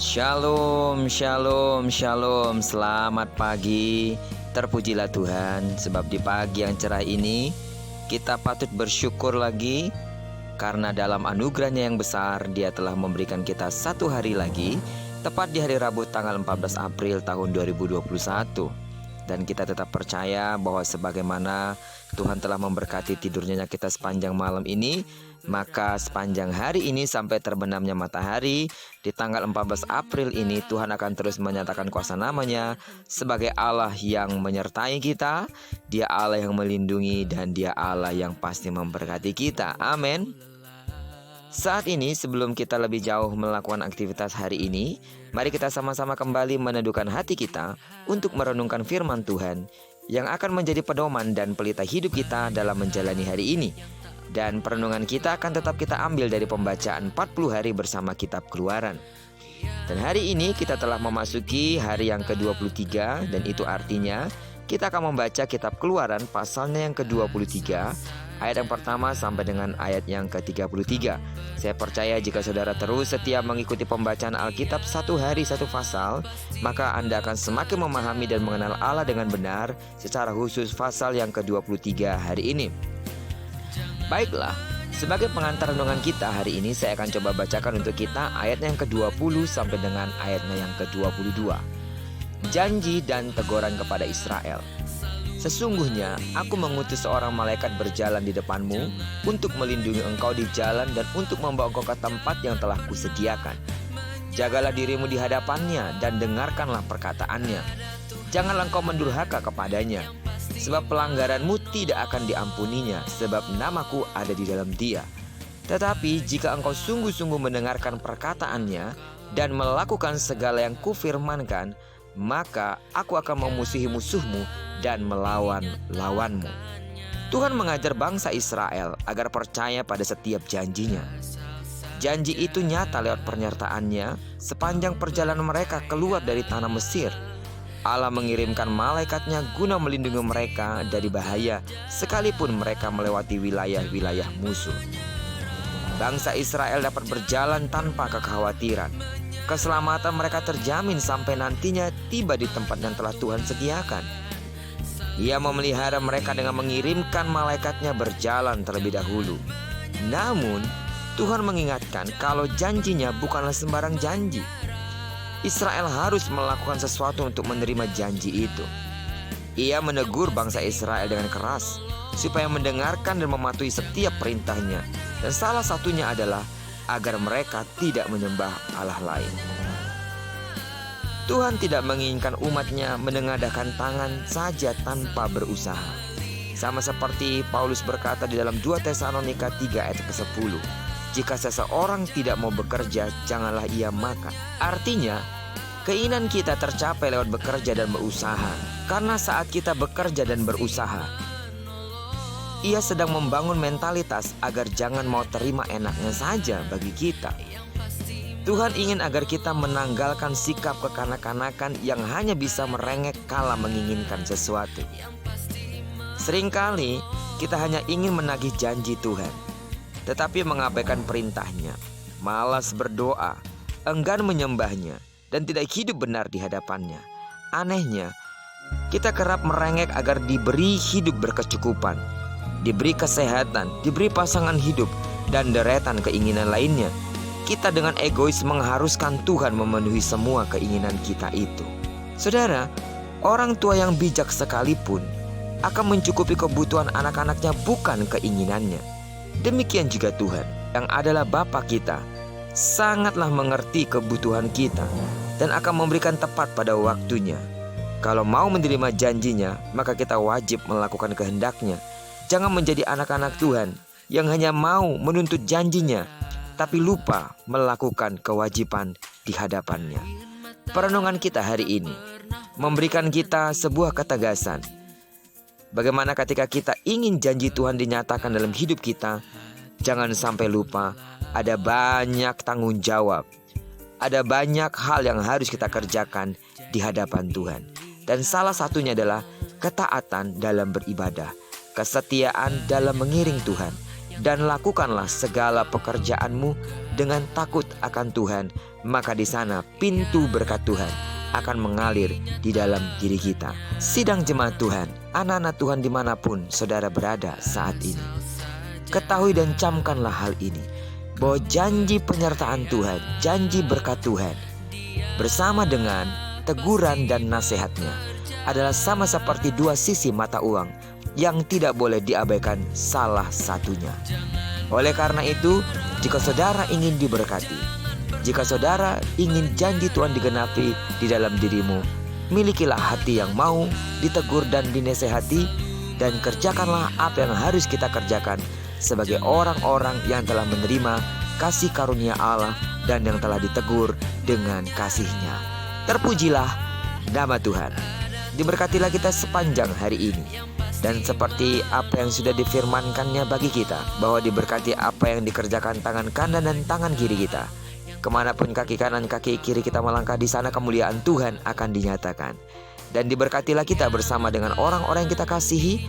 Shalom, shalom, shalom. Selamat pagi. Terpujilah Tuhan, sebab di pagi yang cerah ini kita patut bersyukur lagi karena dalam anugerahnya yang besar Dia telah memberikan kita satu hari lagi, tepat di hari Rabu tanggal 14 April tahun 2021. Dan kita tetap percaya bahwa sebagaimana Tuhan telah memberkati tidurnya kita sepanjang malam ini, maka sepanjang hari ini sampai terbenamnya matahari di tanggal 14 April ini, Tuhan akan terus menyatakan kuasa namanya sebagai Allah yang menyertai kita, Dia Allah yang melindungi, dan Dia Allah yang pasti memberkati kita. Amin. Saat ini sebelum kita lebih jauh melakukan aktivitas hari ini, mari kita sama-sama kembali meneduhkan hati kita untuk merenungkan firman Tuhan yang akan menjadi pedoman dan pelita hidup kita dalam menjalani hari ini. Dan perenungan kita akan tetap kita ambil dari pembacaan 40 hari bersama kitab Keluaran. Dan hari ini kita telah memasuki hari yang ke-23, dan itu artinya kita akan membaca kitab Keluaran pasalnya yang ke-23, ayat yang pertama sampai dengan ayat yang ke-33. Saya percaya jika saudara terus setia mengikuti pembacaan Alkitab satu hari satu pasal, maka Anda akan semakin memahami dan mengenal Allah dengan benar, secara khusus pasal yang ke-23 hari ini. Baiklah, sebagai pengantar renungan kita hari ini, saya akan coba bacakan untuk kita ayat yang ke-20 sampai dengan ayatnya yang ke-22. Janji dan teguran kepada Israel. Sesungguhnya aku mengutus seorang malaikat berjalan di depanmu untuk melindungi engkau di jalan dan untuk membawa engkau ke tempat yang telah kusediakan. Jagalah dirimu di hadapannya dan dengarkanlah perkataannya. Janganlah engkau mendurhaka kepadanya, sebab pelanggaranmu tidak akan diampuninya, sebab namaku ada di dalam dia. Tetapi jika engkau sungguh-sungguh mendengarkan perkataannya dan melakukan segala yang kufirmankan, maka aku akan memusuhi musuhmu dan melawan lawanmu. Tuhan mengajar bangsa Israel agar percaya pada setiap janjinya. Janji itu nyata lewat pernyataannya sepanjang perjalanan mereka keluar dari tanah Mesir. Allah mengirimkan malaikatnya guna melindungi mereka dari bahaya sekalipun mereka melewati wilayah-wilayah musuh. Bangsa Israel dapat berjalan tanpa kekhawatiran. Keselamatan mereka terjamin sampai nantinya tiba di tempat yang telah Tuhan sediakan. Ia memelihara mereka dengan mengirimkan malaikatnya berjalan terlebih dahulu. Namun Tuhan mengingatkan kalau janjinya bukanlah sembarang janji. Israel harus melakukan sesuatu untuk menerima janji itu. Ia menegur bangsa Israel dengan keras supaya mendengarkan dan mematuhi setiap perintahnya. Dan salah satunya adalah agar mereka tidak menyembah Allah lain. Tuhan tidak menginginkan umatnya menengadahkan tangan saja tanpa berusaha. Sama seperti Paulus berkata di dalam 2 Tesalonika 3 ayat ke-10. Jika seseorang tidak mau bekerja, janganlah ia makan. Artinya, keinginan kita tercapai lewat bekerja dan berusaha. Karena saat kita bekerja dan berusaha, ia sedang membangun mentalitas agar jangan mau terima enaknya saja bagi kita. Tuhan ingin agar kita menanggalkan sikap kekanak-kanakan yang hanya bisa merengek kala menginginkan sesuatu. Seringkali kita hanya ingin menagih janji Tuhan, tetapi mengabaikan perintahnya, malas berdoa, enggan menyembahnya, dan tidak hidup benar di hadapannya. Anehnya, kita kerap merengek agar diberi hidup berkecukupan, diberi kesehatan, diberi pasangan hidup, dan deretan keinginan lainnya. Kita dengan egois mengharuskan Tuhan memenuhi semua keinginan kita itu. Saudara, orang tua yang bijak sekalipun akan mencukupi kebutuhan anak-anaknya, bukan keinginannya. Demikian juga Tuhan yang adalah Bapa kita sangatlah mengerti kebutuhan kita dan akan memberikan tepat pada waktunya. Kalau mau menerima janjinya, maka kita wajib melakukan kehendaknya. Jangan menjadi anak-anak Tuhan yang hanya mau menuntut janjinya, tapi lupa melakukan kewajiban di hadapannya. Perenungan kita hari ini memberikan kita sebuah ketegasan. Bagaimana ketika kita ingin janji Tuhan dinyatakan dalam hidup kita, jangan sampai lupa ada banyak tanggung jawab. Ada banyak hal yang harus kita kerjakan di hadapan Tuhan. Dan salah satunya adalah ketaatan dalam beribadah, kesetiaan dalam mengiring Tuhan, dan lakukanlah segala pekerjaanmu dengan takut akan Tuhan, maka di sana pintu berkat Tuhan akan mengalir di dalam diri kita. Sidang jemaat Tuhan, anak-anak Tuhan dimanapun saudara berada saat ini, ketahui dan camkanlah hal ini, bahwa janji penyertaan Tuhan, janji berkat Tuhan bersama dengan teguran dan nasihatnya adalah sama seperti dua sisi mata uang yang tidak boleh diabaikan salah satunya. Oleh karena itu, jika saudara ingin diberkati, jika saudara ingin janji Tuhan digenapi di dalam dirimu, milikilah hati yang mau ditegur dan dinasehati, dan kerjakanlah apa yang harus kita kerjakan sebagai orang-orang yang telah menerima kasih karunia Allah dan yang telah ditegur dengan kasih-Nya. Terpujilah nama Tuhan. Diberkatilah kita sepanjang hari ini. Dan seperti apa yang sudah difirmankannya bagi kita, bahwa diberkati apa yang dikerjakan tangan kanan dan tangan kiri kita. Kemanapun kaki kanan kaki kiri kita melangkah, di sana kemuliaan Tuhan akan dinyatakan. Dan diberkatilah kita bersama dengan orang-orang yang kita kasihi,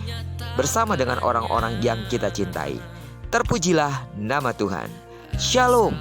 bersama dengan orang-orang yang kita cintai. Terpujilah nama Tuhan. Shalom.